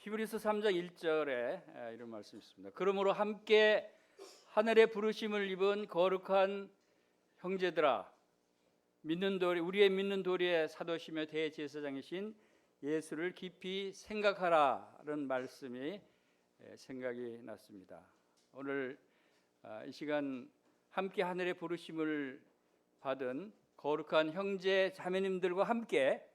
히브리서 3장 1절에 이런 말씀이 있습니다. 그러므로 함께 하늘의 부르심을 입은 거룩한 형제들아, 우리의 믿는 도리의 사도시며 대제사장이신 예수를 깊이 생각하라는 말씀이 생각이 났습니다. 오늘 이 시간 함께 하늘의 부르심을 받은 거룩한 형제 자매님들과 함께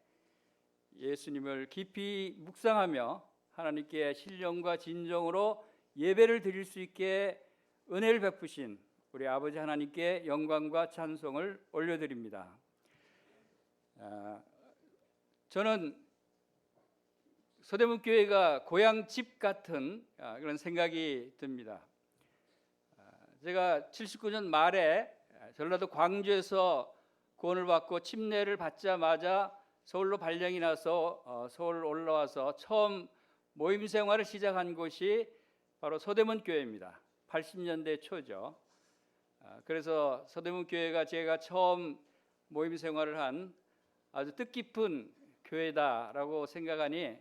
예수님을 깊이 묵상하며 하나님께 신령과 진정으로 예배를 드릴 수 있게 은혜를 베푸신 우리 아버지 하나님께 영광과 찬송을 올려드립니다. 저는 서대문교회가 고향집 같은 그런 생각이 듭니다. 제가 79년 말에 전라도 광주에서 구원을 받고 침례를 받자마자 서울로 발령이 나서 서울 올라와서 처음 모임 생활을 시작한 곳이 바로 서대문교회입니다. 80년대 초죠. 그래서 서대문교회가 제가 처음 모임 생활을 한 아주 뜻깊은 교회다라고 생각하니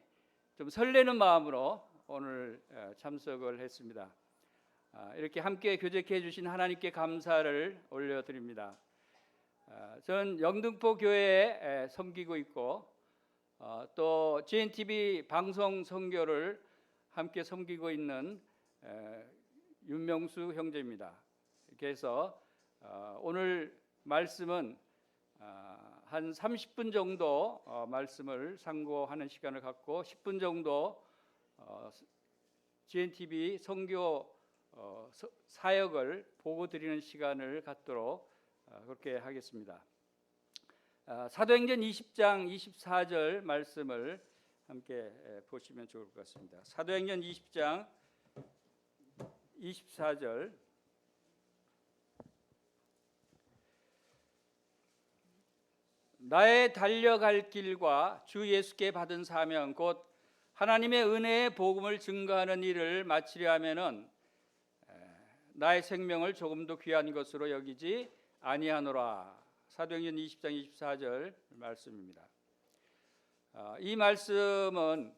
좀 설레는 마음으로 오늘 참석을 했습니다. 이렇게 함께 교제케 해주신 하나님께 감사를 올려드립니다. 저는 영등포 교회에 섬기고 있고 또 GNTV 방송 선교를 함께 섬기고 있는 윤명수 형제입니다. 그래서 오늘 말씀은 한 30분 정도 말씀을 상고하는 시간을 갖고 10분 정도 GNTV 선교 사역을 보고 드리는 시간을 갖도록 그렇게 하겠습니다. 사도행전 20장 24절 말씀을 함께 보시면 좋을 것 같습니다. 사도행전 20장 24절 나의 달려갈 길과 주 예수께 받은 사명 곧 하나님의 은혜의 복음을 증거하는 일을 마치려 하면은 나의 생명을 조금도 귀한 것으로 여기지 아니하노라. 사도행전 20장 24절 말씀입니다. 이 말씀은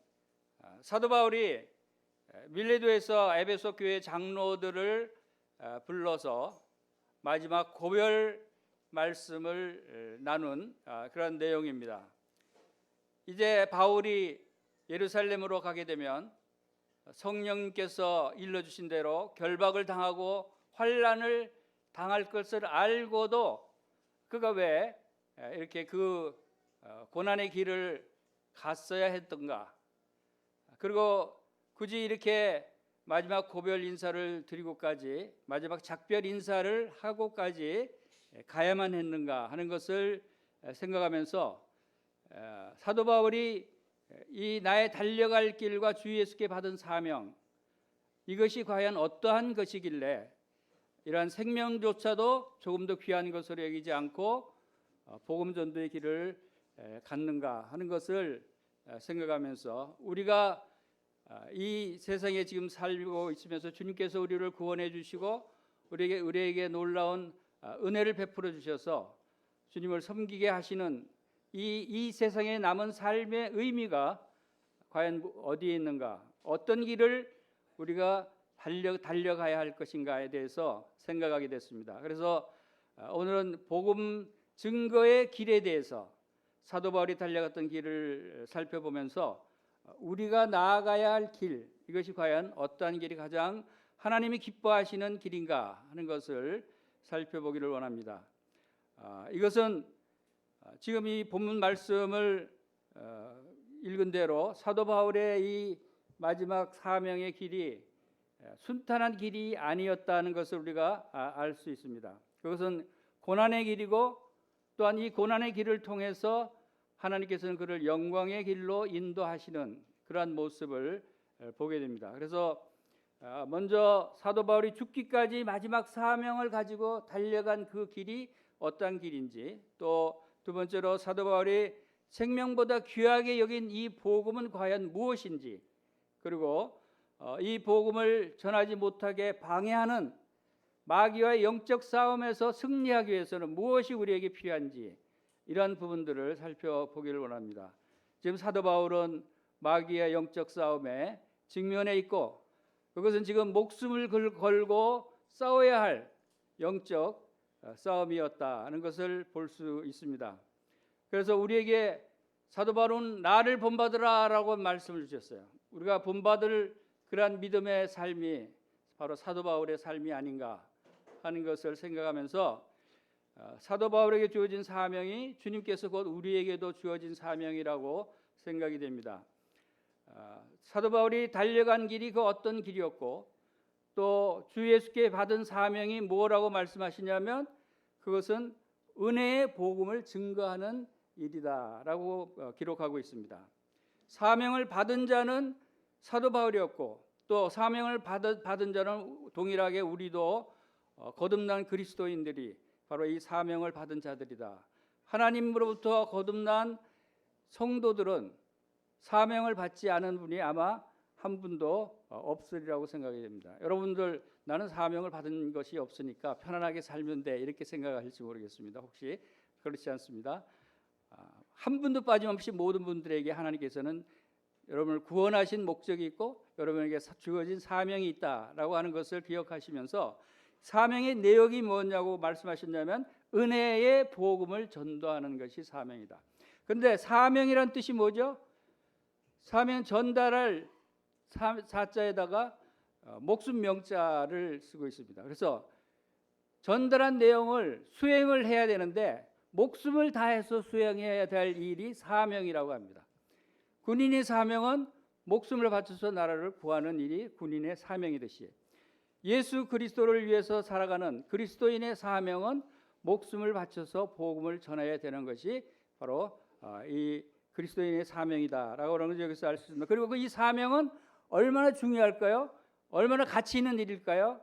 사도 바울이 밀레도에서 에베소 교회 장로들을 불러서 마지막 고별 말씀을 나눈 그런 내용입니다. 이제 바울이 예루살렘으로 가게 되면 성령께서 일러주신 대로 결박을 당하고 환난을 당할 것을 알고도 그가 왜 이렇게 그 고난의 길을 갔어야 했던가, 그리고 굳이 이렇게 마지막 고별 인사를 드리고까지 마지막 작별 인사를 하고까지 가야만 했는가 하는 것을 생각하면서 사도 바울이 이 나의 달려갈 길과 주 예수께 받은 사명, 이것이 과연 어떠한 것이길래 이러한 생명조차도 조금 더 귀한 것으로 여기지 않고 복음 전도의 길을 갔는가 하는 것을 생각하면서 우리가 이 세상에 지금 살고 있으면서 주님께서 우리를 구원해 주시고 우리에게 놀라운 은혜를 베풀어 주셔서 주님을 섬기게 하시는 이 세상에 남은 삶의 의미가 과연 어디에 있는가, 어떤 길을 우리가 달려가야 할 것인가에 대해서 생각하게 됐습니다. 그래서 오늘은 복음 증거의 길에 대해서 사도 바울이 달려갔던 길을 살펴보면서 우리가 나아가야 할 길, 이것이 과연 어떠한 길이 가장 하나님이 기뻐하시는 길인가 하는 것을 살펴보기를 원합니다. 이것은 지금 이 본문 말씀을 읽은 대로 사도 바울의 이 마지막 사명의 길이 순탄한 길이 아니었다는 것을 우리가 알 수 있습니다. 그것은 고난의 길이고 또한 이 고난의 길을 통해서 하나님께서는 그를 영광의 길로 인도하시는 그러한 모습을 보게 됩니다. 그래서 먼저 사도 바울이 죽기까지 마지막 사명을 가지고 달려간 그 길이 어떠한 길인지, 또 두 번째로 사도 바울이 생명보다 귀하게 여긴 이 복음은 과연 무엇인지, 그리고 이 복음을 전하지 못하게 방해하는 마귀와의 영적 싸움에서 승리하기 위해서는 무엇이 우리에게 필요한지, 이러한 부분들을 살펴보기를 원합니다. 지금 사도 바울은 마귀의 영적 싸움에 직면해 있고, 그것은 지금 목숨을 걸고 싸워야 할 영적 싸움이었다는 것을 볼 수 있습니다. 그래서 우리에게 사도 바울은 나를 본받으라라고 말씀을 주셨어요. 우리가 본받을 그러한 믿음의 삶이 바로 사도 바울의 삶이 아닌가 하는 것을 생각하면서 사도 바울에게 주어진 사명이 주님께서 곧 우리에게도 주어진 사명이라고 생각이 됩니다. 사도 바울이 달려간 길이 그 어떤 길이었고, 또 주 예수께 받은 사명이 뭐라고 말씀하시냐면 그것은 은혜의 복음을 증거하는 일이다라고 기록하고 있습니다. 사명을 받은 자는 사도 바울이었고, 또 사명을 받은 자는 동일하게 우리도 거듭난 그리스도인들이 바로 이 사명을 받은 자들이다. 하나님으로부터 거듭난 성도들은 사명을 받지 않은 분이 아마 한 분도 없으리라고 생각이 됩니다. 여러분들, 나는 사명을 받은 것이 없으니까 편안하게 살면 돼, 이렇게 생각할지 모르겠습니다. 혹시 그렇지 않습니다. 한 분도 빠짐없이 모든 분들에게 하나님께서는 여러분을 구원하신 목적이 있고 여러분에게 주어진 사명이 있다라고 하는 것을 기억하시면서, 사명의 내용이 뭐냐고 말씀하셨냐면 은혜의 복음을 전도하는 것이 사명이다. 그런데 사명이란 뜻이 뭐죠? 사명, 전달할 사자에다가 목숨 명자를 쓰고 있습니다. 그래서 전달한 내용을 수행을 해야 되는데 목숨을 다해서 수행해야 될 일이 사명이라고 합니다. 군인의 사명은 목숨을 바쳐서 나라를 구하는 일이 군인의 사명이듯이, 예수 그리스도를 위해서 살아가는 그리스도인의 사명은 목숨을 바쳐서 복음을 전해야 되는 것이 바로 이 그리스도인의 사명이다라고 하는 것을 여기서 알 수 있습니다. 그리고 이 사명은 얼마나 중요할까요? 얼마나 가치 있는 일일까요?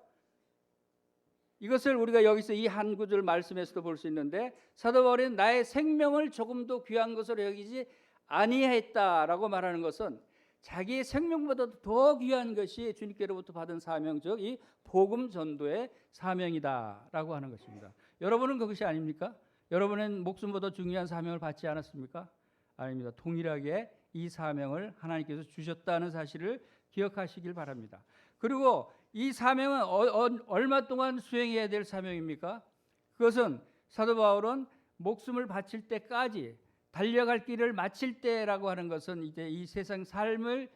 이것을 우리가 여기서 이 한 구절 말씀에서도 볼 수 있는데, 사도 바울은 나의 생명을 조금도 귀한 것으로 여기지 아니했다라고 말하는 것은 자기의 생명보다 더 귀한 것이 주님께로부터 받은 사명, 즉 이 복음 전도의 사명이다라고 하는 것입니다. 여러분은 그것이 아닙니까? 여러분은 목숨보다 중요한 사명을 받지 않았습니까? 아닙니다. 동일하게 이 사명을 하나님께서 주셨다는 사실을 기억하시길 바랍니다. 그리고 이 사명은 얼마 동안 수행해야 될 사명입니까? 그것은 사도 바울은 목숨을 바칠 때까지, 달려갈 길을 마칠 때라고 하는 것은 이제 이 세상 삶을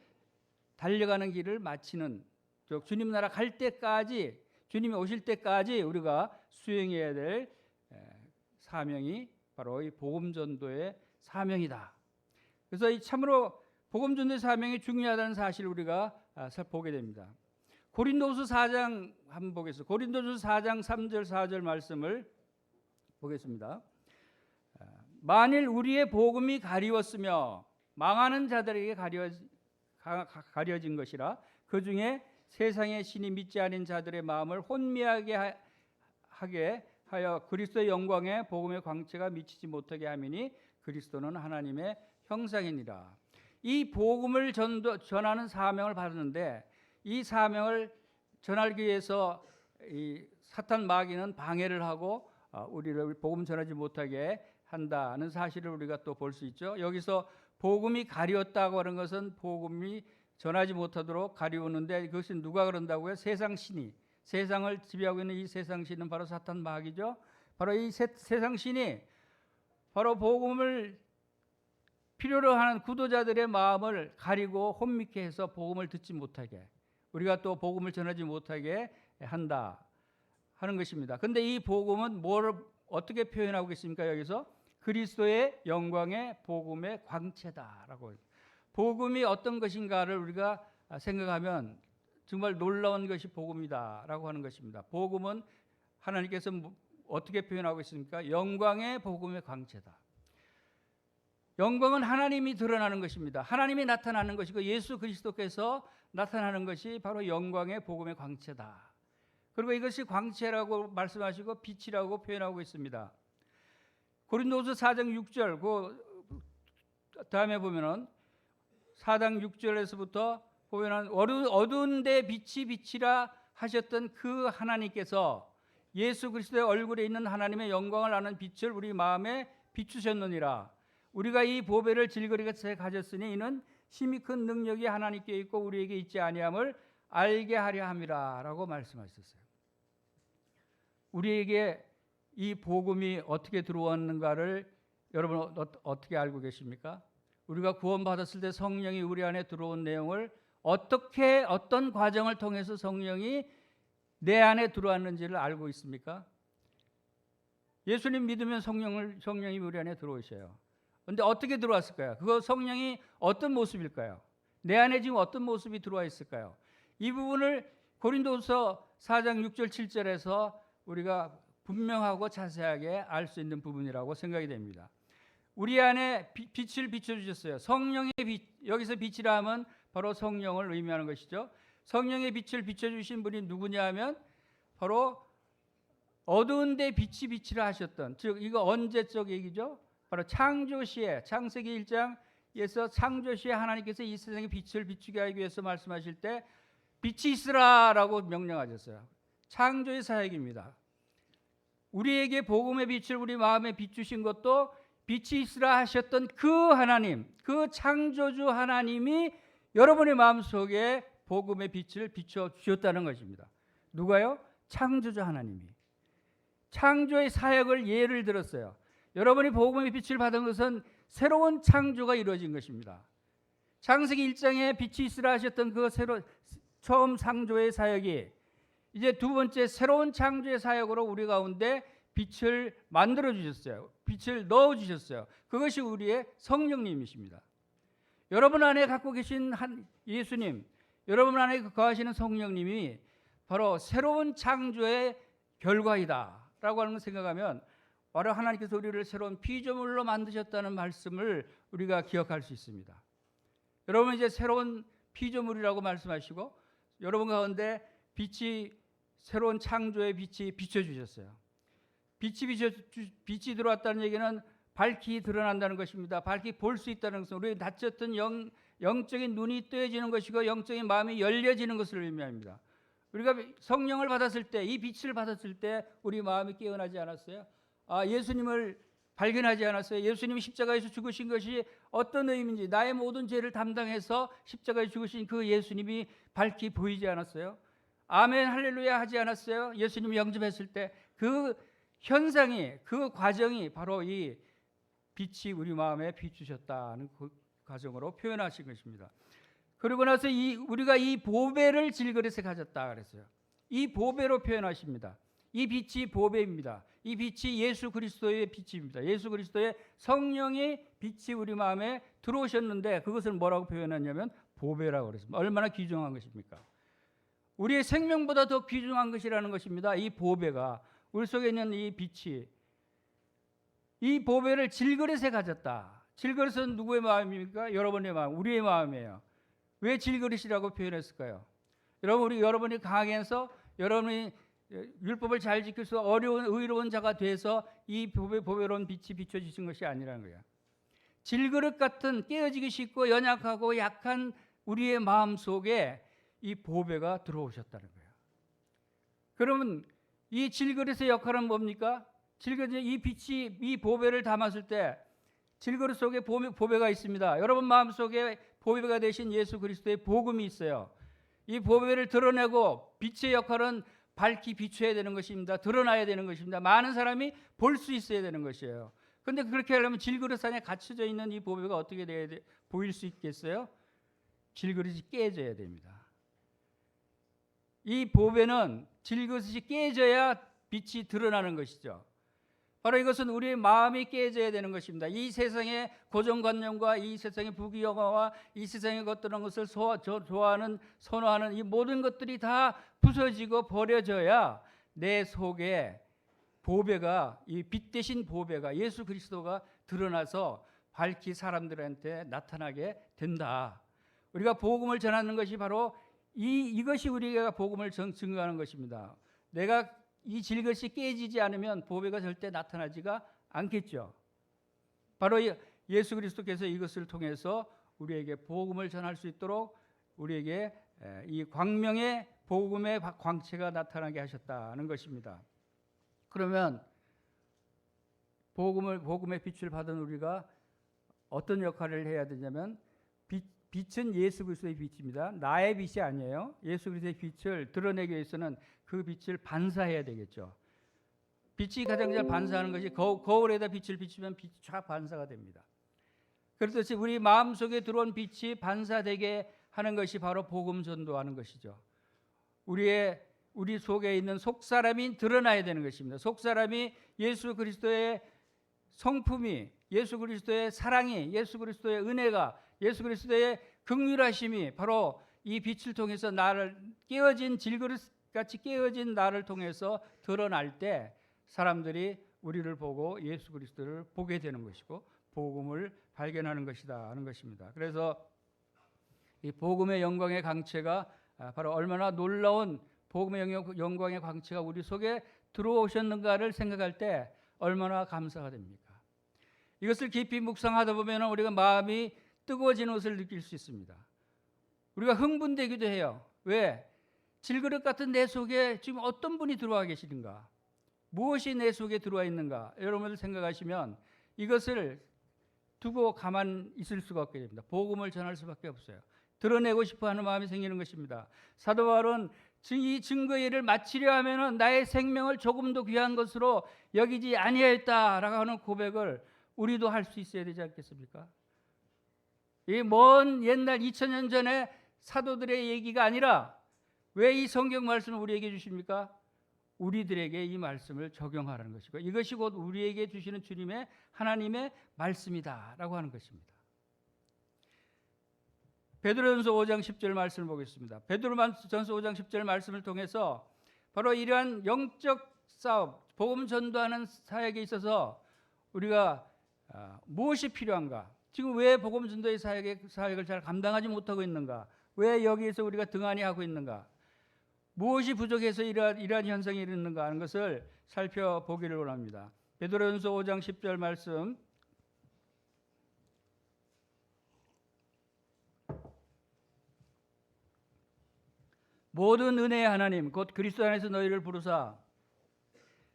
달려가는 길을 마치는, 즉 주님 나라 갈 때까지, 주님이 오실 때까지 우리가 수행해야 될 사명이 바로 이 복음 전도의 사명이다. 그래서 이 참으로 복음 전도의 사명이 중요하다는 사실을 우리가 보게 됩니다. 고린도후서 4장 한번 보겠습니다. 고린도후서 4장 3절 4절 말씀을 보겠습니다. 만일 우리의 복음이 가리웠으며 망하는 자들에게 가려진 것이라, 그 중에 세상의 신이 믿지 않은 자들의 마음을 혼미하게 하게 하여 그리스도의 영광에 복음의 광채가 미치지 못하게 함이니 그리스도는 하나님의 형상이니라. 이 복음을 전하는 사명을 받았는데, 이 사명을 전하기 위해서 이 사탄 마귀는 방해를 하고 우리를 복음 전하지 못하게 한다는 사실을 우리가 또 볼 수 있죠. 여기서 복음이 가리웠다고 하는 것은 복음이 전하지 못하도록 가리우는데, 그것이 누가 그런다고요? 세상 신이, 세상을 지배하고 있는 이 세상 신은 바로 사탄 마귀죠. 바로 이 세상 신이 바로 복음을 필요로 하는 구도자들의 마음을 가리고 혼미케 해서 복음을 듣지 못하게, 우리가 또 복음을 전하지 못하게 한다 하는 것입니다. 그런데 이 복음은 뭘 어떻게 표현하고 있습니까? 여기서 그리스도의 영광의 복음의 광채다라고. 복음이 어떤 것인가를 우리가 생각하면 정말 놀라운 것이 복음이다라고 하는 것입니다. 복음은 하나님께서 어떻게 표현하고 있습니까? 영광의 복음의 광채다. 영광은 하나님이 드러나는 것입니다. 하나님이 나타나는 것이고 예수 그리스도께서 나타나는 것이 바로 영광의 복음의 광채다. 그리고 이것이 광채라고 말씀하시고 빛이라고 표현하고 있습니다. 고린도후서 4장 6절 그 다음에 보면은 4장 6절에서부터 보면은 어두운 데 빛이 빛이라 하셨던 그 하나님께서 예수 그리스도의 얼굴에 있는 하나님의 영광을 아는 빛을 우리 마음에 비추셨느니라. 우리가 이 보배를 질거리같이 가졌으니 이는 심히 큰 능력이 하나님께 있고 우리에게 있지 아니함을 알게 하려 함이라라고 말씀하셨어요. 우리에게 이 복음이 어떻게 들어왔는가를 여러분 어떻게 알고 계십니까? 우리가 구원받았을 때 성령이 우리 안에 들어온 내용을 어떤 과정을 통해서 성령이 내 안에 들어왔는지를 알고 있습니까? 예수님 믿으면 성령이 우리 안에 들어오셔요. 그런데 어떻게 들어왔을까요? 그거 성령이 어떤 모습일까요? 내 안에 지금 어떤 모습이 들어와 있을까요? 이 부분을 고린도후서 4장 6절 7절에서 우리가 분명하고 자세하게 알 수 있는 부분이라고 생각이 됩니다. 우리 안에 빛을 비춰주셨어요. 성령의 빛, 여기서 빛이라 하면 바로 성령을 의미하는 것이죠. 성령의 빛을 비춰주신 분이 누구냐 하면 바로 어두운 데 빛이라 하셨던, 즉 이거 언제적 얘기죠? 바로 창조시에, 창세기 1장에서 창조시에 하나님께서 이 세상에 빛을 비추게 하기 위해서 말씀하실 때 빛이 있으라라고 명령하셨어요. 창조의 사역입니다. 우리에게 복음의 빛을 우리 마음에 비추신 것도 빛이 있으라 하셨던 그 하나님, 그 창조주 하나님이 여러분의 마음속에 복음의 빛을 비춰 주셨다는 것입니다. 누가요? 창조주 하나님이. 창조의 사역을 예를 들었어요. 여러분이 복음의 빛을 받은 것은 새로운 창조가 이루어진 것입니다. 창세기 1장에 빛이 있으라 하셨던 그 처음 창조의 사역이 이제 두 번째 새로운 창조의 사역으로 우리 가운데 빛을 만들어 주셨어요. 빛을 넣어 주셨어요. 그것이 우리의 성령님이십니다. 여러분 안에 갖고 계신 예수님, 여러분 안에 거하시는 성령님이 바로 새로운 창조의 결과이다라고 하는 걸 생각하면 바로 하나님께서 우리를 새로운 피조물로 만드셨다는 말씀을 우리가 기억할 수 있습니다. 여러분 이제 새로운 피조물이라고 말씀하시고 여러분 가운데 빛이 새로운 창조의 빛이 비춰주셨어요. 빛이 들어왔다는 얘기는 밝히 드러난다는 것입니다. 밝히 볼 수 있다는 것은 우리 닫혔던 영적인 눈이 뜨여지는 것이고 영적인 마음이 열려지는 것을 의미합니다. 우리가 성령을 받았을 때, 이 빛을 받았을 때 우리 마음이 깨어나지 않았어요? 예수님을 발견하지 않았어요? 예수님이 십자가에서 죽으신 것이 어떤 의미인지, 나의 모든 죄를 담당해서 십자가에 죽으신 그 예수님이 밝히 보이지 않았어요? 아멘 할렐루야 하지 않았어요? 예수님을 영접했을 때 그 현상이, 그 과정이 바로 이 빛이 우리 마음에 비추셨다는 그 과정으로 표현하신 것입니다. 그러고 나서 우리가 이 보배를 질그릇에 가졌다 그랬어요. 이 보배로 표현하십니다. 이 빛이 보배입니다. 이 빛이 예수 그리스도의 빛입니다. 예수 그리스도의 성령의 빛이 우리 마음에 들어오셨는데 그것을 뭐라고 표현하냐면 보배라고 그랬습니다. 얼마나 귀중한 것입니까? 우리의 생명보다 더 귀중한 것이라는 것입니다. 이 보배가, 우리 속에 있는 이 빛이, 이 보배를 질그릇에 가졌다. 질그릇은 누구의 마음입니까? 여러분의 마음, 우리의 마음이에요. 왜 질그릇이라고 표현했을까요? 여러분이 강하게서 여러분이 율법을 잘 지킬 수 어려운 의로운 자가 돼서 이 보배로운 빛이 비춰지신 것이 아니라는 거예요. 질그릇 같은 깨어지기 쉽고 연약하고 약한 우리의 마음 속에 이 보배가 들어오셨다는 거예요. 그러면 이 질그릇의 역할은 뭡니까? 질그릇, 이 빛이 이 보배를 담았을 때 질그릇 속에 보배가 있습니다. 여러분 마음 속에 보배가 되신 예수 그리스도의 복음이 있어요. 이 보배를 드러내고 빛의 역할은 밝히 비춰야 되는 것입니다. 드러나야 되는 것입니다. 많은 사람이 볼 수 있어야 되는 것이에요. 그런데 그렇게 하려면 질그릇 안에 갇혀져 있는 이 보배가 어떻게 보일 수 있겠어요? 질그릇이 깨져야 됩니다. 이 보배는 질그릇이 깨져야 빛이 드러나는 것이죠. 바로 이것은 우리의 마음이 깨져야 되는 것입니다. 이 세상의 고정관념과 이 세상의 부귀영화와 이 세상의 것들은 좋아하는, 선호하는 이 모든 것들이 다 부서지고 버려져야 내 속에 보배가, 이 빛 대신 보배가 예수 그리스도가 드러나서 밝히 사람들한테 나타나게 된다. 우리가 복음을 전하는 것이 바로 이것이 우리가 복음을 증거하는 것입니다. 내가 이 질것이 깨지지 않으면 보배가 절대 나타나지가 않겠죠. 바로 예수 그리스도께서 이것을 통해서 우리에게 복음을 전할 수 있도록 우리에게 이 광명의 복음의 광채가 나타나게 하셨다는 것입니다. 그러면 복음의 빛을 받은 우리가 어떤 역할을 해야 되냐면 빛은 예수 그리스도의 빛입니다. 나의 빛이 아니에요. 예수 그리스도의 빛을 드러내기 위해서는 그 빛을 반사해야 되겠죠. 빛이 가장 잘 반사하는 것이 거울에다 빛을 비추면 빛이 쫙 반사가 됩니다. 그렇듯이 우리 마음속에 들어온 빛이 반사되게 하는 것이 바로 복음 전도하는 것이죠. 우리 속에 있는 속사람이 드러나야 되는 것입니다. 속사람이 예수 그리스도의 성품이, 예수 그리스도의 사랑이, 예수 그리스도의 은혜가, 예수 그리스도의 긍휼하심이 바로 이 빛을 통해서 나를 깨어진 질그릇같이 깨어진 나를 통해서 드러날 때 사람들이 우리를 보고 예수 그리스도를 보게 되는 것이고 복음을 발견하는 것이다 하는 것입니다. 그래서 이 복음의 영광의 광채가 바로 얼마나 놀라운 복음의 영광의 광채가 우리 속에 들어오셨는가를 생각할 때 얼마나 감사가 됩니까? 이것을 깊이 묵상하다 보면 우리가 마음이 뜨거워지는 것을 느낄 수 있습니다. 우리가 흥분되기도 해요. 왜? 질그릇 같은 내 속에 지금 어떤 분이 들어와 계시는가? 무엇이 내 속에 들어와 있는가? 여러분들 생각하시면 이것을 두고 가만 있을 수가 없게 됩니다. 복음을 전할 수밖에 없어요. 드러내고 싶어하는 마음이 생기는 것입니다. 사도 바울은 이 증거의 일을 마치려 하면은 나의 생명을 조금도 귀한 것으로 여기지 아니하였다라고 하는 고백을 우리도 할 수 있어야 되지 않겠습니까? 이 먼 옛날 2000년 전에 사도들의 얘기가 아니라 왜 이 성경 말씀을 우리에게 주십니까? 우리들에게 이 말씀을 적용하라는 것이고 이것이 곧 우리에게 주시는 주님의 하나님의 말씀이다라고 하는 것입니다. 베드로전서 5장 10절 말씀을 보겠습니다. 베드로전서 5장 10절 말씀을 통해서 바로 이러한 영적 싸움, 복음 전도하는 사역에 있어서 우리가 무엇이 필요한가? 지금 왜 복음 전도의 사역을 잘 감당하지 못하고 있는가? 왜 여기에서 우리가 등한히 하고 있는가? 무엇이 부족해서 이러한 현상이 일어나는가 하는 것을 살펴보기를 원합니다. 베드로전서 5장 10절 말씀 모든 은혜의 하나님 곧 그리스도 안에서 너희를 부르사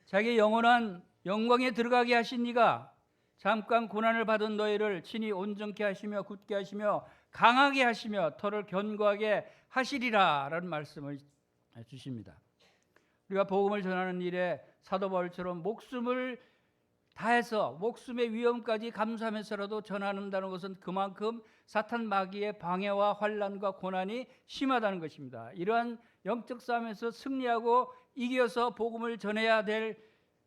자기 영원한 영광에 들어가게 하신 이가 잠깐 고난을 받은 너희를 친히 온전케 하시며 굳게 하시며 강하게 하시며 터를 견고하게 하시리라 라는 말씀을 주십니다. 우리가 복음을 전하는 일에 사도 바울처럼 목숨을 다해서 목숨의 위험까지 감수하면서라도 전하는다는 것은 그만큼 사탄 마귀의 방해와 환난과 고난이 심하다는 것입니다. 이러한 영적 싸움에서 승리하고 이겨서 복음을 전해야 될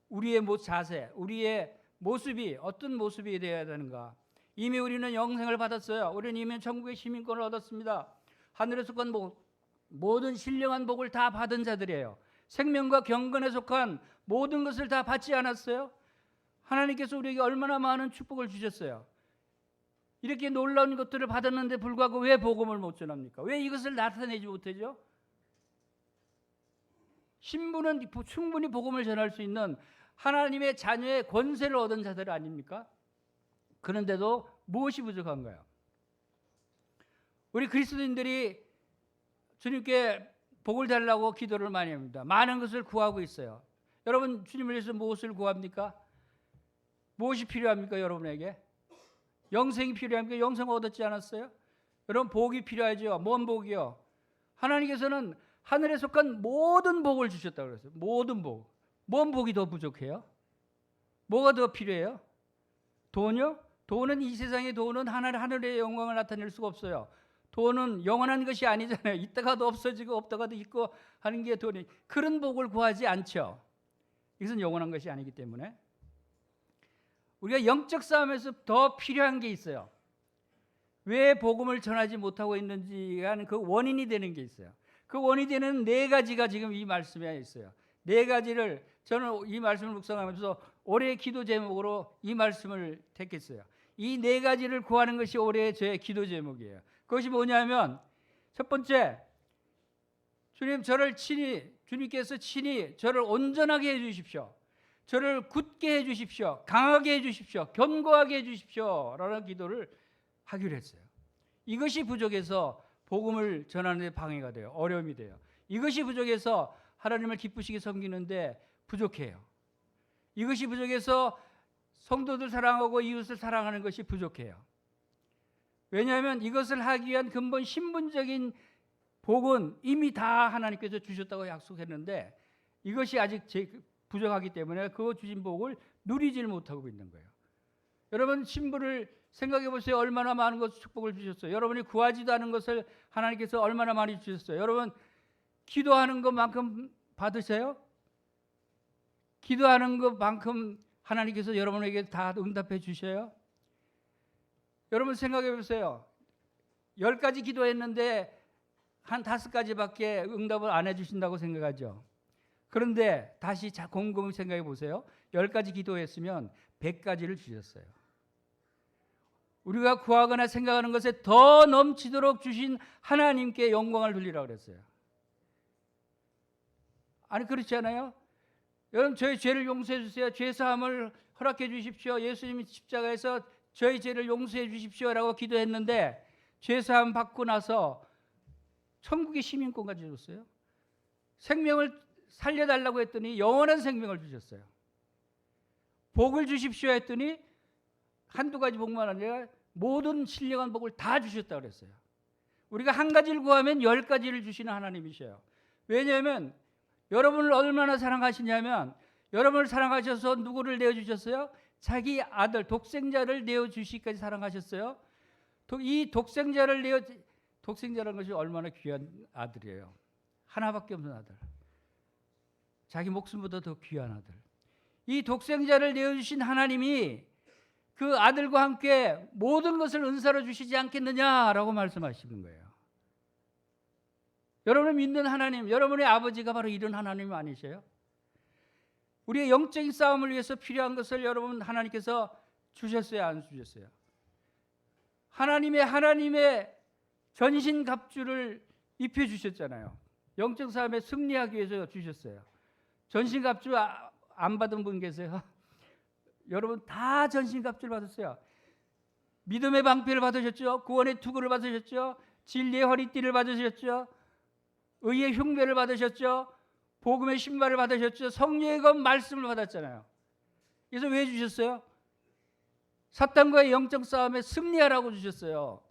우리의 자세, 우리의 모습이 어떤 모습이 되어야 되는가? 이미 우리는 영생을 받았어요. 우리는 이미 천국의 시민권을 얻었습니다. 하늘에 속한 모든 신령한 복을 다 받은 자들이에요. 생명과 경건에 속한 모든 것을 다 받지 않았어요? 하나님께서 우리에게 얼마나 많은 축복을 주셨어요. 이렇게 놀라운 것들을 받았는데 불구하고 왜 복음을 못 전합니까? 왜 이것을 나타내지 못하죠? 신부는 충분히 복음을 전할 수 있는 하나님의 자녀의 권세를 얻은 자들 아닙니까? 그런데도 무엇이 부족한가요? 우리 그리스도인들이 주님께 복을 달라고 기도를 많이 합니다. 많은 것을 구하고 있어요. 여러분 주님을 위해서 무엇을 구합니까? 무엇이 필요합니까 여러분에게? 영생이 필요합니까? 영생 얻었지 않았어요? 여러분 복이 필요하죠. 뭔 복이요? 하나님께서는 하늘에 속한 모든 복을 주셨다고 그랬어요. 모든 복. 뭔 복이 더 부족해요? 뭐가 더 필요해요? 돈이요? 돈은 이 세상의 돈은 하늘의 영광을 나타낼 수가 없어요. 돈은 영원한 것이 아니잖아요. 있다가도 없어지고 없다가도 있고 하는 게 돈이. 그런 복을 구하지 않죠. 이것은 영원한 것이 아니기 때문에 우리가 영적 싸움에서 더 필요한 게 있어요. 왜 복음을 전하지 못하고 있는지 하는 그 원인이 되는 게 있어요. 그 원인이 되는 네 가지가 지금 이 말씀에 있어요. 네 가지를 저는 이 말씀을 묵상하면서 올해의 기도 제목으로 이 말씀을 택했어요. 이 네 가지를 구하는 것이 올해의 저의 기도 제목이에요. 그것이 뭐냐면 첫 번째, 주님께서 친히 저를 온전하게 해주십시오. 저를 굳게 해주십시오. 강하게 해주십시오. 견고하게 해주십시오. 라는 기도를 하기로 했어요. 이것이 부족해서 복음을 전하는 데 방해가 돼요. 어려움이 돼요. 이것이 부족해서 하나님을 기쁘시게 섬기는데 부족해요. 이것이 부족해서 성도들 사랑하고 이웃을 사랑하는 것이 부족해요. 왜냐하면 이것을 하기 위한 근본 신분적인 복은 이미 다 하나님께서 주셨다고 약속했는데 이것이 아직 부족하기 때문에 그 주신 복을 누리질 못하고 있는 거예요. 여러분 신부를 생각해 보세요. 얼마나 많은 것을 축복을 주셨어요. 여러분이 구하지도 않은 것을 하나님께서 얼마나 많이 주셨어요. 여러분 기도하는 것만큼 받으세요? 기도하는 것만큼 하나님께서 여러분에게 다 응답해 주셔요? 여러분 생각해 보세요. 10가지 기도했는데 한 5가지밖에 응답을 안 해주신다고 생각하죠. 그런데 다시 곰곰이 생각해 보세요. 10가지 기도했으면 100가지를 주셨어요. 우리가 구하거나 생각하는 것에 더 넘치도록 주신 하나님께 영광을 돌리라고 그랬어요. 아니 그렇지 않아요? 여러분 저희 죄를 용서해 주세요. 죄 사함을 허락해 주십시오. 예수님이 십자가에서 저희 죄를 용서해 주십시오라고 기도했는데 죄 사함 받고 나서 천국의 시민권까지 줬어요. 생명을 살려달라고 했더니 영원한 생명을 주셨어요. 복을 주십시오 했더니 한두 가지 복만 아니라 모든 신령한 복을 다 주셨다고 그랬어요. 우리가 한 가지를 구하면 10가지를 주시는 하나님이셔요. 왜냐하면 여러분을 얼마나 사랑하시냐면 여러분을 사랑하셔서 누구를 내어주셨어요? 자기 아들 독생자를 내어주시기까지 사랑하셨어요. 이 독생자라는 것이 얼마나 귀한 아들이에요. 하나밖에 없는 아들. 자기 목숨보다 더 귀한 아들. 이 독생자를 내어주신 하나님이 그 아들과 함께 모든 것을 은사로 주시지 않겠느냐라고 말씀하시는 거예요. 여러분을 믿는 하나님, 여러분의 아버지가 바로 이런 하나님 아니세요? 우리의 영적인 싸움을 위해서 필요한 것을 여러분 하나님께서 주셨어요, 안 주셨어요? 하나님의 전신갑주를 입혀주셨잖아요. 영적 싸움에 승리하기 위해서 주셨어요. 전신갑주 안 받은 분 계세요? 여러분 다 전신갑주를 받았어요. 믿음의 방패를 받으셨죠. 구원의 투구를 받으셨죠. 진리의 허리띠를 받으셨죠. 의의 흉배를 받으셨죠. 복음의 신발을 받으셨죠. 성령의 검 말씀을 받았잖아요. 그래서 왜 주셨어요? 사탄과의 영적 싸움에 승리하라고 주셨어요.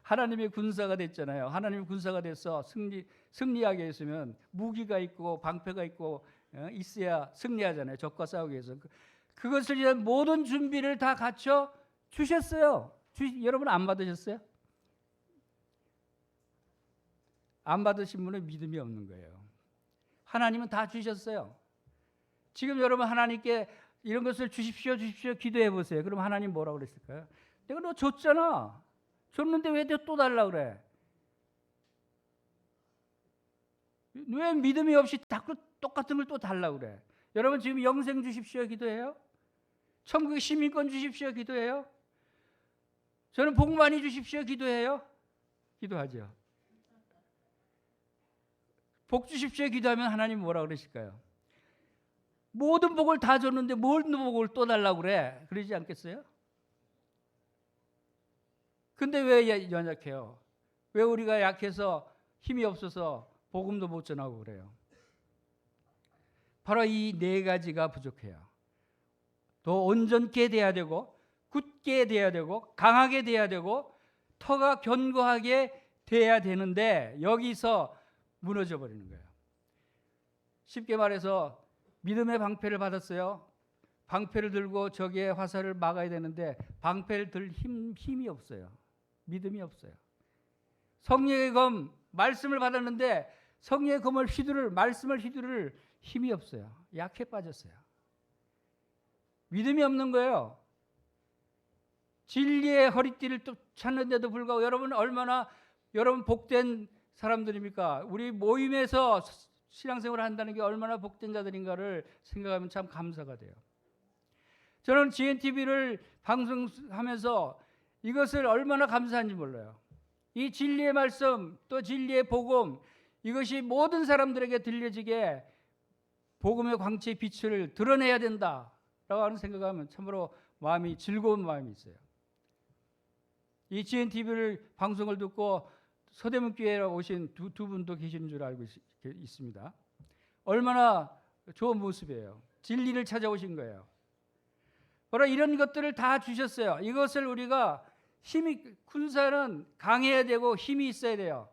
하나님의 군사가 됐잖아요. 하나님의 군사가 돼서 승리하게 했으면 무기가 있고 방패가 있고 있어야 승리하잖아요. 적과 싸우기 위해서. 그것을 위한 모든 준비를 다 갖춰 주셨어요. 여러분 안 받으셨어요? 안 받으신 분은 믿음이 없는 거예요. 하나님은 다 주셨어요. 지금 여러분 하나님께 이런 것을 주십시오 기도해 보세요. 그럼 하나님 뭐라고 그랬을까요? 내가 너 줬잖아. 줬는데 왜 또 달라고 그래? 왜 믿음이 없이 자꾸 똑같은 걸 또 달라고 그래? 여러분 지금 영생 주십시오 기도해요? 천국의 시민권 주십시오 기도해요? 저는 복 많이 주십시오 기도해요? 기도하죠. 복 주십시오 기도하면 하나님 뭐라 그러실까요? 모든 복을 다 줬는데 모든 복을 또 달라고 그래? 그러지 않겠어요? 근데 왜 연약해요? 왜 우리가 약해서 힘이 없어서 복음도 못 전하고 그래요? 바로 이 4가지가 부족해요. 더 온전케 돼야 되고 굳게 돼야 되고 강하게 돼야 되고 터가 견고하게 돼야 되는데 여기서 무너져 버리는 거예요. 쉽게 말해서 믿음의 방패를 받았어요. 방패를 들고 적의 화살을 막아야 되는데 방패를 들 힘이 없어요. 믿음이 없어요. 성령의 검 말씀을 받았는데 성령의 검을 말씀을 휘두를 힘이 없어요. 약해 빠졌어요. 믿음이 없는 거예요. 진리의 허리띠를 또 찾는데도 불구하고 여러분 얼마나 여러분 복된 사람들입니까? 우리 모임에서 신앙생활을 한다는 게 얼마나 복된 자들인가를 생각하면 참 감사가 돼요. 저는 GNTV를 방송하면서 이것을 얼마나 감사한지 몰라요. 이 진리의 말씀 또 진리의 복음 이것이 모든 사람들에게 들려지게 복음의 광채의 빛을 드러내야 된다라고 하는 생각하면 참으로 마음이 즐거운 마음이 있어요. 이 GNTV를 방송을 듣고 서대문교회에 오신 두 분도 계시는 줄 알고 있습니다. 얼마나 좋은 모습이에요. 진리를 찾아오신 거예요. 바로 이런 것들을 다 주셨어요. 이것을 우리가 군사는 강해야 되고 힘이 있어야 돼요.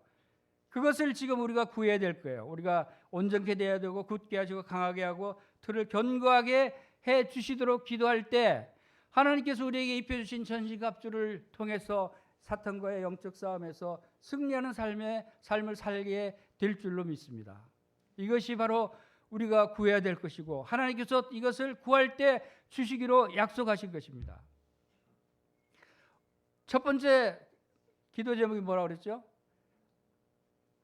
그것을 지금 우리가 구해야 될 거예요. 우리가 온전케 돼야 되고 굳게 하시고 강하게 하고 틀을 견고하게 해 주시도록 기도할 때 하나님께서 우리에게 입혀주신 전신갑주를 통해서 사탄과의 영적 싸움에서 승리하는 삶을 살게 될 줄로 믿습니다. 이것이 바로 우리가 구해야 될 것이고 하나님께서 이것을 구할 때 주시기로 약속하신 것입니다. 첫 번째 기도 제목이 뭐라고 그랬죠?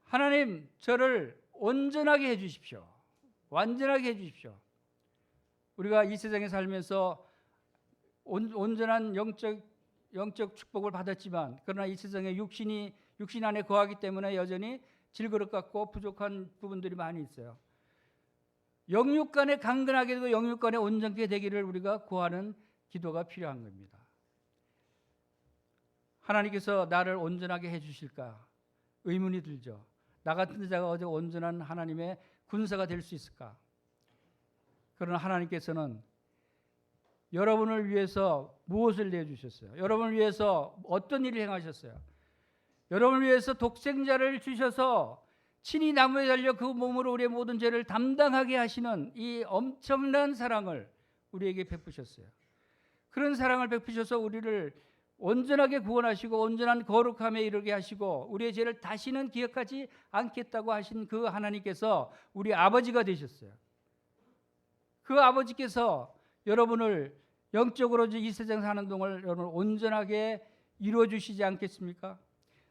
하나님, 저를 온전하게 해 주십시오. 완전하게 해 주십시오. 우리가 이 세상에 살면서 온전한 영적 축복을 받았지만 그러나 이 세상에 육신 안에 거하기 때문에 여전히 질그릇 같고 부족한 부분들이 많이 있어요. 영육 간에 강건하게 되고 영육 간에 온전케 되기를 우리가 구하는 기도가 필요한 겁니다. 하나님께서 나를 온전하게 해 주실까? 의문이 들죠. 나 같은 자가 어제 온전한 하나님의 군사가 될 수 있을까? 그러나 하나님께서는 여러분을 위해서 무엇을 내주셨어요? 여러분을 위해서 어떤 일을 행하셨어요? 여러분을 위해서 독생자를 주셔서 친히 나무에 달려 그 몸으로 우리의 모든 죄를 담당하게 하시는 이 엄청난 사랑을 우리에게 베푸셨어요. 그런 사랑을 베푸셔서 우리를 온전하게 구원하시고 온전한 거룩함에 이르게 하시고 우리의 죄를 다시는 기억하지 않겠다고 하신 그 하나님께서 우리 아버지가 되셨어요. 그 아버지께서 여러분을 영적으로 이 세상 사는 동안 여러분을 온전하게 이루어 주시지 않겠습니까?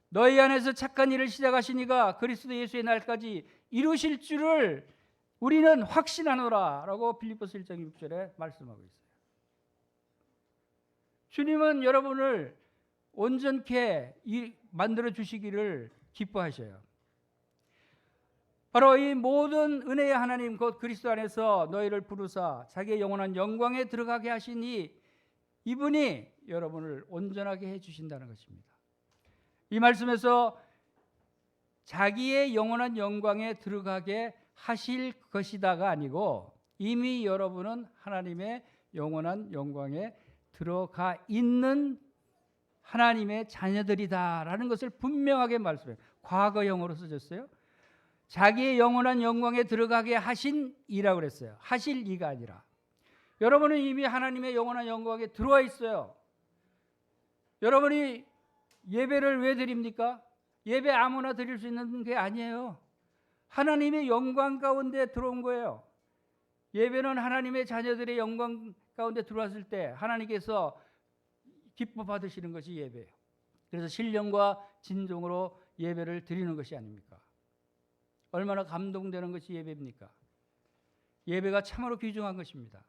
너희 안에서 착한 일을 시작하신 이가 그리스도 예수의 날까지 이루실 줄을 우리는 확신하노라 라고 빌립보서 1장 6절에 말씀하고 있어요. 주님은 여러분을 온전케 만들어 주시기를 기뻐하셔요. 바로 이 모든 은혜의 하나님 곧 그리스도 안에서 너희를 부르사 자기의 영원한 영광에 들어가게 하신 이분이 여러분을 온전하게 해주신다는 것입니다. 이 말씀에서 자기의 영원한 영광에 들어가게 하실 것이다가 아니고 이미 여러분은 하나님의 영원한 영광에 들어가 있는 하나님의 자녀들이다라는 것을 분명하게 말씀해요. 과거형으로 써졌어요. 자기의 영원한 영광에 들어가게 하신 이라고 그랬어요. 하실 이가 아니라. 여러분은 이미 하나님의 영원한 영광에 들어와 있어요. 여러분이 예배를 왜 드립니까? 예배 아무나 드릴 수 있는 게 아니에요. 하나님의 영광 가운데 들어온 거예요. 예배는 하나님의 자녀들의 영광 가운데 들어왔을 때 하나님께서 기뻐 받으시는 것이 예배예요. 그래서 신령과 진정으로 예배를 드리는 것이 아닙니까? 얼마나 감동되는 것이 예배입니까? 예배가 참으로 귀중한 것입니다.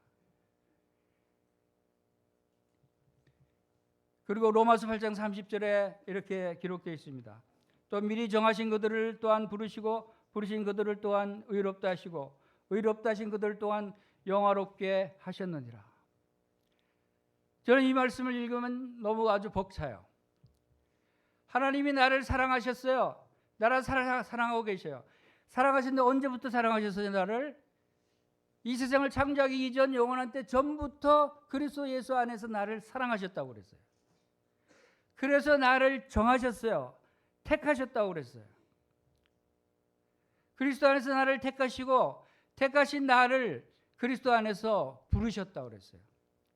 그리고 로마서 8장 30절에 이렇게 기록되어 있습니다. 또 미리 정하신 그들을 또한 부르시고 부르신 그들을 또한 의롭다 하시고 의롭다 하신 그들 또한 영화롭게 하셨느니라. 저는 이 말씀을 읽으면 너무 아주 벅차요. 하나님이 나를 사랑하셨어요. 나를 사랑하고 계셔요. 사랑하셨는데 언제부터 사랑하셨어요? 나를? 이 세상을 창조하기 이전 영원한 때 전부터 그리스도 예수 안에서 나를 사랑하셨다고 그랬어요. 그래서 나를 정하셨어요. 택하셨다고 그랬어요. 그리스도 안에서 나를 택하시고 택하신 나를 그리스도 안에서 부르셨다고 그랬어요.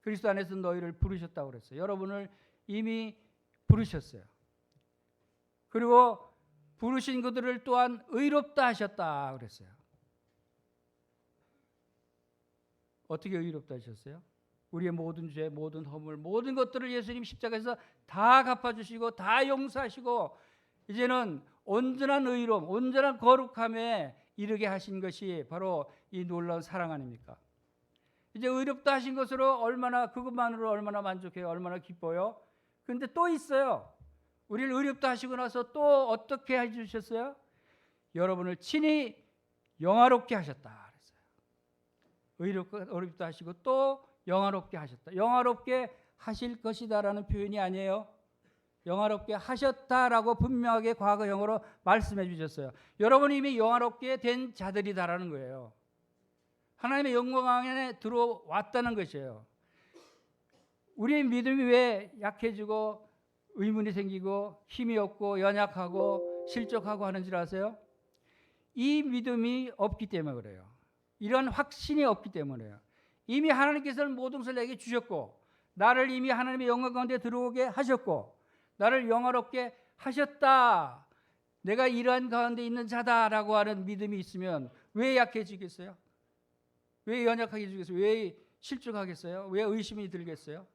그리스도 안에서 너희를 부르셨다고 그랬어요. 여러분을 이미 부르셨어요. 그리고 부르신 그들을 또한 의롭다 하셨다 그랬어요. 어떻게 의롭다 하셨어요? 우리의 모든 죄, 모든 허물, 모든 것들을 예수님 십자가에서 다 갚아주시고 다 용서하시고 이제는 온전한 의로움, 온전한 거룩함에 이르게 하신 것이 바로 이 놀라운 사랑 아닙니까? 이제 의롭다 하신 것으로 그것만으로 얼마나 만족해요? 얼마나 기뻐요? 그런데 또 있어요. 우리를 의롭다 하시고 나서 또 어떻게 해주셨어요? 여러분을 친히 영화롭게 하셨다 그랬어요. 의롭다 하시고 또 영화롭게 하셨다. 영화롭게 하실 것이다라는 표현이 아니에요. 영화롭게 하셨다라고 분명하게 과거형으로 말씀해 주셨어요. 여러분이 이미 영화롭게 된 자들이다라는 거예요. 하나님의 영광 안에 들어왔다는 것이에요. 우리의 믿음이 왜 약해지고 의문이 생기고 힘이 없고 연약하고 실족하고 하는 줄 아세요? 이 믿음이 없기 때문에 그래요. 이런 확신이 없기 때문에요. 이미 하나님께서는 모든 것을 내게 주셨고 나를 이미 하나님의 영광 가운데 들어오게 하셨고 나를 영화롭게 하셨다. 내가 이러한 가운데 있는 자다라고 하는 믿음이 있으면 왜 약해지겠어요? 왜 연약하게 지겠어요? 왜 실족하겠어요? 왜 의심이 들겠어요?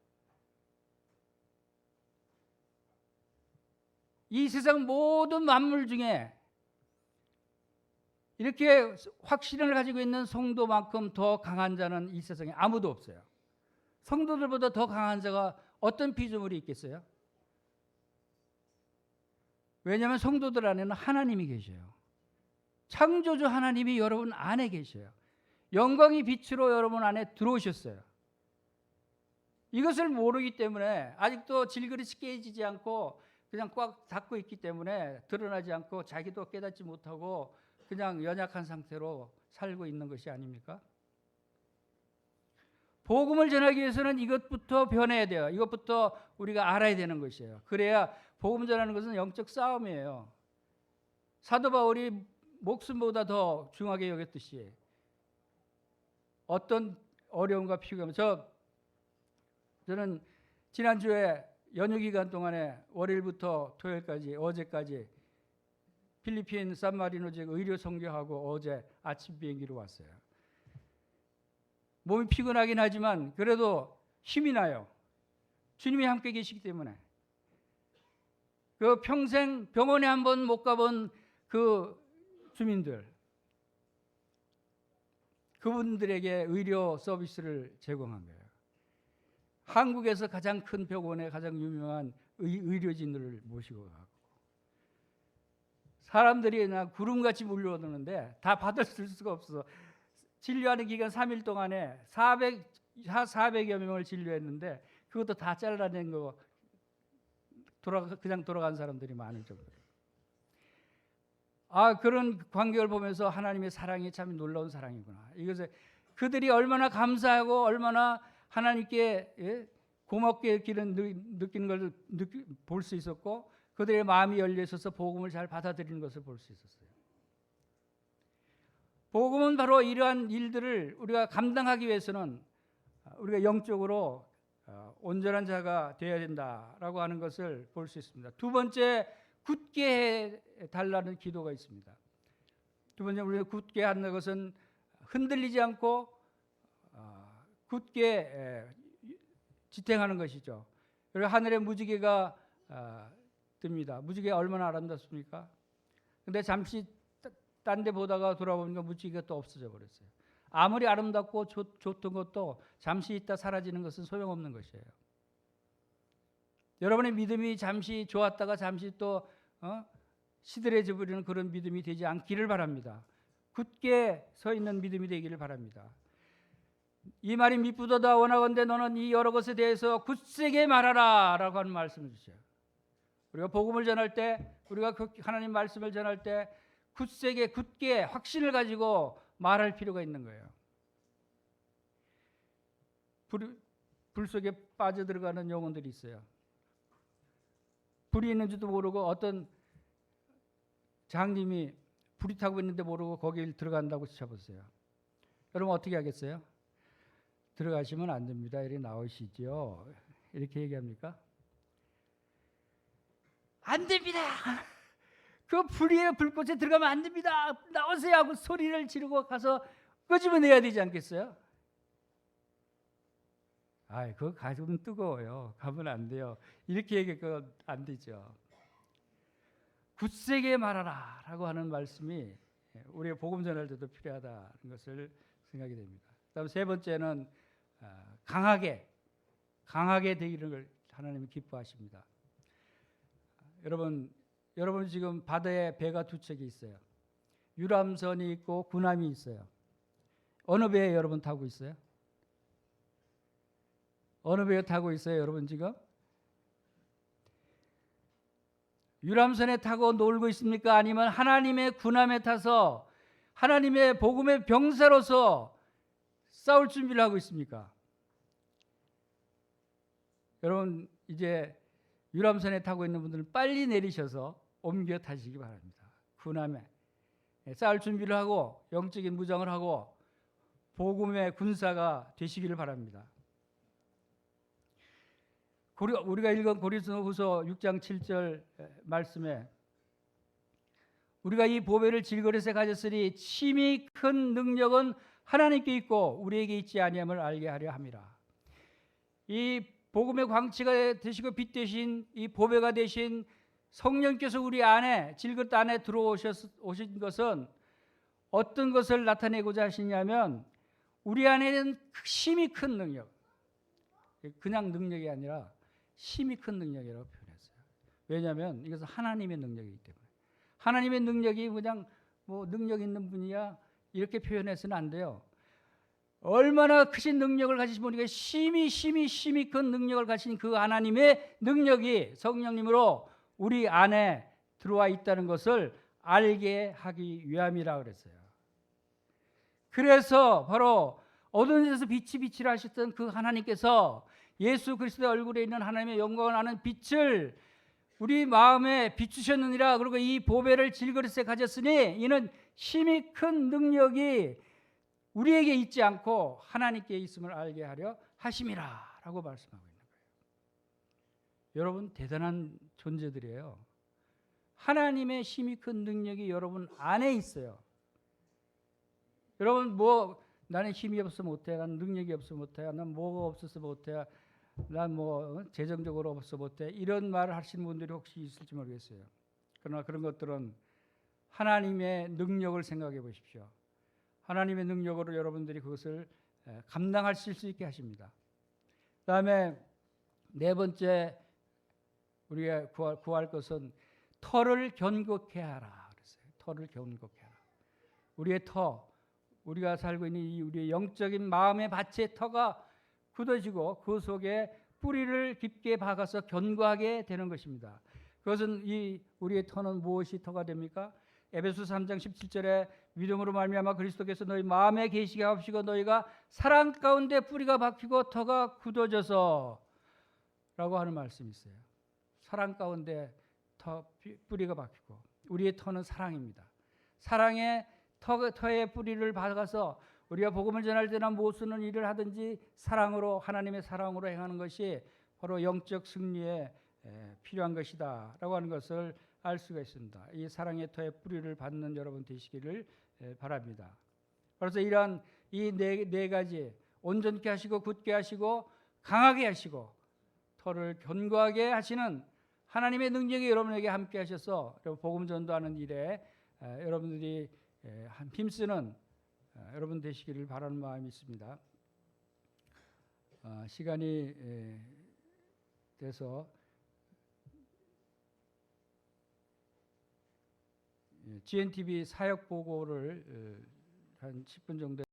이 세상 모든 만물 중에 이렇게 확신을 가지고 있는 성도만큼 더 강한 자는 이 세상에 아무도 없어요. 성도들보다 더 강한 자가 어떤 피조물이 있겠어요? 왜냐하면 성도들 안에는 하나님이 계셔요. 창조주 하나님이 여러분 안에 계셔요. 영광의 빛으로 여러분 안에 들어오셨어요. 이것을 모르기 때문에 아직도 질그릇이 깨지지 않고 그냥 꽉 닫고 있기 때문에 드러나지 않고 자기도 깨닫지 못하고 그냥 연약한 상태로 살고 있는 것이 아닙니까? 복음을 전하기 위해서는 이것부터 변해야 돼요. 이것부터 우리가 알아야 되는 것이에요. 그래야 복음 전하는 것은 영적 싸움이에요. 사도 바울이 목숨보다 더 중하게 여겼듯이 어떤 어려움과 피곤함. 저는 지난주에 연휴 기간 동안에 월요일부터 토요일까지 어제까지 필리핀 산마리노 지역 의료 선교하고 어제 아침 비행기로 왔어요. 몸이 피곤하긴 하지만 그래도 힘이 나요. 주님이 함께 계시기 때문에. 그 평생 병원에 한 번 못 가본 그 주민들, 그분들에게 의료 서비스를 제공한 거예요. 한국에서 가장 큰 병원에 가장 유명한 의료진들을 모시고 가고 사람들이 그냥 구름같이 몰려오는데 다 받을 수가 없어. 진료하는 기간 3일 동안에 400여 명을 진료했는데 그것도 다 잘라낸 거 그냥 돌아간 사람들이 많을 정도로. 그런 광경을 보면서 하나님의 사랑이 참 놀라운 사랑이구나. 이것을 그들이 얼마나 감사하고 얼마나 하나님께 고맙게 느끼는 걸 볼 수 있었고 그들의 마음이 열려 있어서 복음을 잘 받아들이는 것을 볼 수 있었어요. 복음은 바로 이러한 일들을 우리가 감당하기 위해서는 우리가 영적으로 온전한 자가 되어야 된다라고 하는 것을 볼 수 있습니다. 두 번째, 굳게 해달라는 기도가 있습니다. 두 번째, 우리가 굳게 하는 것은 흔들리지 않고 굳게 지탱하는 것이죠. 그리고 하늘에 무지개가 뜹니다. 무지개가 얼마나 아름답습니까? 근데 잠시 딴 데 보다가 돌아보니까 무지개가 또 없어져 버렸어요. 아무리 아름답고 좋던 것도 잠시 있다 사라지는 것은 소용없는 것이에요. 여러분의 믿음이 잠시 좋았다가 잠시 또 시들해져 버리는 그런 믿음이 되지 않기를 바랍니다. 굳게 서 있는 믿음이 되기를 바랍니다. 이 말이 미쁘도다 원하건대 너는 이 여러 것에 대해서 굳세게 말하라 라고 하는 말씀을 주셔요. 우리가 복음을 전할 때 우리가 하나님 말씀을 전할 때 굳세게 굳게 확신을 가지고 말할 필요가 있는 거예요. 불 속에 빠져들어가는 영혼들이 있어요. 불이 있는지도 모르고 어떤 장님이 불이 타고 있는데 모르고 거길 들어간다고 쳐보세요. 여러분 어떻게 하겠어요? 들어가시면 안 됩니다. 이렇게 나오시죠. 이렇게 얘기합니까? 안 됩니다. 그 불꽃에 들어가면 안 됩니다. 나오세요 하고 소리를 지르고 가서 끄집어내야 되지 않겠어요? 그거 가지고는 뜨거워요. 가면 안 돼요. 이렇게 얘기하면 안 되죠. 굳세게 말하라 라고 하는 말씀이 우리가 복음 전할 때도 필요하다는 것을 생각이 됩니다. 그다음 세 번째는 강하게 되기를 하나님이 기뻐하십니다. 여러분 지금 바다에 배가 두 척이 있어요. 유람선이 있고 군함이 있어요. 어느 배에 여러분 타고 있어요? 어느 배에 타고 있어요, 여러분 지금? 유람선에 타고 놀고 있습니까? 아니면 하나님의 군함에 타서 하나님의 복음의 병사로서 싸울 준비를 하고 있습니까? 여러분 이제 유람선에 타고 있는 분들은 빨리 내리셔서 옮겨 타시기 바랍니다. 군함에 싸울 준비를 하고 영적인 무장을 하고 복음의 군사가 되시기를 바랍니다. 우리가 읽은 고린도후서 6장 7절 말씀에 우리가 이 보배를 질그릇에 가졌으니 심히 큰 능력은 하나님께 있고 우리에게 있지 아니함을 알게 하려 함이라. 이 복음의 광채가 되시고 빛 되신 이 보배가 되신 성령께서 우리 안에 질그릇 안에 들어오신 것은 어떤 것을 나타내고자 하시냐면 우리 안에는 심히 큰 능력, 그냥 능력이 아니라 심히 큰 능력이라고 표현했어요. 왜냐하면 이것은 하나님의 능력이기 때문에. 하나님의 능력이 그냥 뭐 능력 있는 분이야 이렇게 표현해서는 안 돼요. 얼마나 크신 능력을 가지신 분이가 심히 큰 능력을 가진 그 하나님의 능력이 성령님으로 우리 안에 들어와 있다는 것을 알게 하기 위함이라 그랬어요. 그래서 바로 어두운 데서 빛이라 하셨던 그 하나님께서 예수 그리스도의 얼굴에 있는 하나님의 영광을 아는 빛을 우리 마음에 비추셨느니라. 그리고 이 보배를 질그릇에 가졌으니 이는 심히 큰 능력이 우리에게 있지 않고 하나님께 있음을 알게 하려 하심이라 라고 말씀하고 있는 거예요. 여러분 대단한 존재들이에요. 하나님의 심히 큰 능력이 여러분 안에 있어요. 여러분 뭐 나는 힘이 없어 못해, 난 능력이 없어 못해, 난 뭐가 없어서 못해, 난 뭐 재정적으로 없어 못해, 이런 말을 하시는 분들이 혹시 있을지 모르겠어요. 그러나 그런 것들은 하나님의 능력을 생각해 보십시오. 하나님의 능력으로 여러분들이 그것을 감당하실 수 있게 하십니다. 그다음에 네 번째 우리가 구할 것은 터를 견고케 하라 그랬어요. 터를 견고케 하라. 우리의 터, 우리가 살고 있는 이 우리의 영적인 마음의 밭의 터가 굳어지고 그 속에 뿌리를 깊게 박아서 견고하게 되는 것입니다. 그것은 이 우리의 터는 무엇이 터가 됩니까? 에베소 3장 17절에 믿음으로 말미암아 그리스도께서 너희 마음에 계시게 하시고 너희가 사랑 가운데 뿌리가 박히고 터가 굳어져서 라고 하는 말씀이 있어요. 사랑 가운데 뿌리가 박히고 우리의 터는 사랑입니다. 사랑의 터에 뿌리를 박아서 우리가 복음을 전할 때나 무엇을 일을 하든지 사랑으로 하나님의 사랑으로 행하는 것이 바로 영적 승리에 필요한 것이다 라고 하는 것을 알 수가 있습니다. 이 사랑의 터에 뿌리를 받는 여러분 되시기를 바랍니다. 그래서 이러한 이 네 가지 온전케 하시고 굳게 하시고 강하게 하시고 터를 견고하게 하시는 하나님의 능력이 여러분에게 함께 하셔서 복음 전도하는 일에 여러분들이 힘쓰는 여러분 되시기를 바라는 마음이 있습니다. 시간이 돼서 GNTV 사역 보고를 한 10분 정도